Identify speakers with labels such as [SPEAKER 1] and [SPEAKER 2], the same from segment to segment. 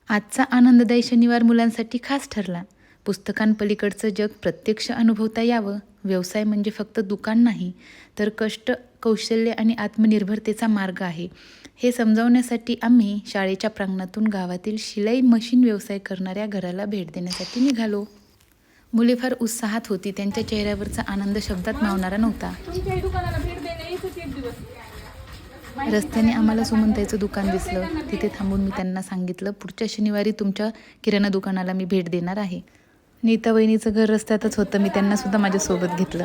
[SPEAKER 1] आजचा आनंददायी शनिवार मुलांसाठी खास ठरला. पुस्तकांपलीकडचं जग प्रत्यक्ष अनुभवता यावं. व्यवसाय म्हणजे फक्त दुकान नाही, तर कष्ट, कौशल्य आणि आत्मनिर्भरतेचा मार्ग आहे, हे समजावण्यासाठी आम्ही शाळेच्या प्रांगणातून गावातील शिलाई मशीन व्यवसाय करणाऱ्या घराला भेट देण्यासाठी निघालो. मुले फार उत्साहात होती. त्यांच्या चेहऱ्यावरचा आनंद शब्दात मावणारा नव्हता.
[SPEAKER 2] तुमच्याही दुकानाला भेट देणं एकच एक दिवस.
[SPEAKER 1] रस्त्याने आम्हाला सुमनताईचं दुकान दिसलं. तिथे थांबून मी त्यांना सांगितलं, पुढच्या शनिवारी तुमच्या किराणा दुकानाला मी भेट देणार आहे. नीता वहिनीचं घर रस्त्यातच होतं. मी त्यांना सुद्धा माझ्यासोबत घेतलं.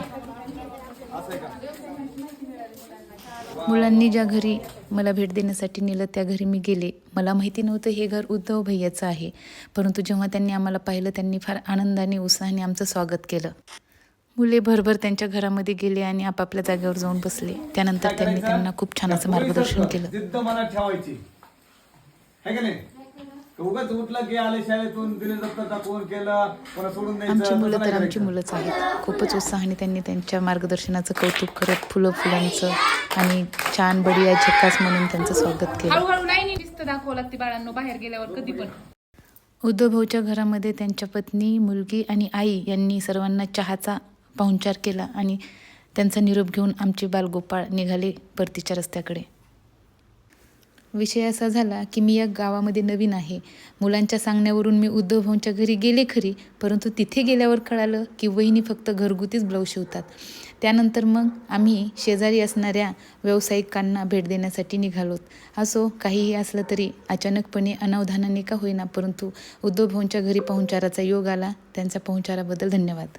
[SPEAKER 1] मुलांनी ज्या घरी मला भेट देण्यासाठी नेलं त्या घरी मी गेले. मला माहिती नव्हतं हे घर उद्धव भैयाचं आहे, परंतु जेव्हा त्यांनी आम्हाला पाहिलं त्यांनी फार आनंदाने उत्साहाने आमचं स्वागत केलं. मुले भरभर त्यांच्या घरामध्ये गेले आणि आपापल्या जागेवर जाऊन बसले. त्यानंतर त्यांनी त्यांना खूप छान असं मार्गदर्शन केलं.
[SPEAKER 3] जिद्द मनात ठेवायची है का नाही. उगाच उठलं की आले शाळेतून दिले दप्तर टाकून केलं पुन्हा सोडून
[SPEAKER 1] आमची
[SPEAKER 3] द्यायचं.
[SPEAKER 1] मुलं तर आमची मुलंच आहेत. खूपच उत्साहाने त्यांनी त्यांच्या मार्गदर्शनाचं कौतुक करत फुलांचं आणि छान बढिया झक्कास म्हणून त्यांचं स्वागत केलं.
[SPEAKER 2] हळूहळू नाही दिसतं दाखवावं लागते बाळांनो बाहेर गेल्यावर कधी पण.
[SPEAKER 1] उद्धव भाऊच्या घरामध्ये त्यांच्या पत्नी, मुलगी आणि आई यांनी सर्वांना चहाचा पाहुणचार केला आणि त्यांचा निरोप घेऊन आमचे बालगोपाळ निघाले परतीच्या रस्त्याकडे. विषय असा झाला की मी या गावामध्ये नवीन आहे. मुलांच्या सांगण्यावरून मी उद्धव भाऊंच्या घरी गेले खरी, परंतु तिथे गेल्यावर कळालं की वहिनी फक्त घरगुतीच ब्लाऊज शिवतात. त्यानंतर मग आम्ही शेजारी असणाऱ्या व्यावसायिकांना भेट देण्यासाठी निघालोत. असो, काहीही असलं तरी अचानकपणे अनावधानाने का होईना, परंतु उद्धव भाऊंच्या घरी पाहुणचाराचा योग आला. त्यांच्या पाहुणचाराबद्दल धन्यवाद.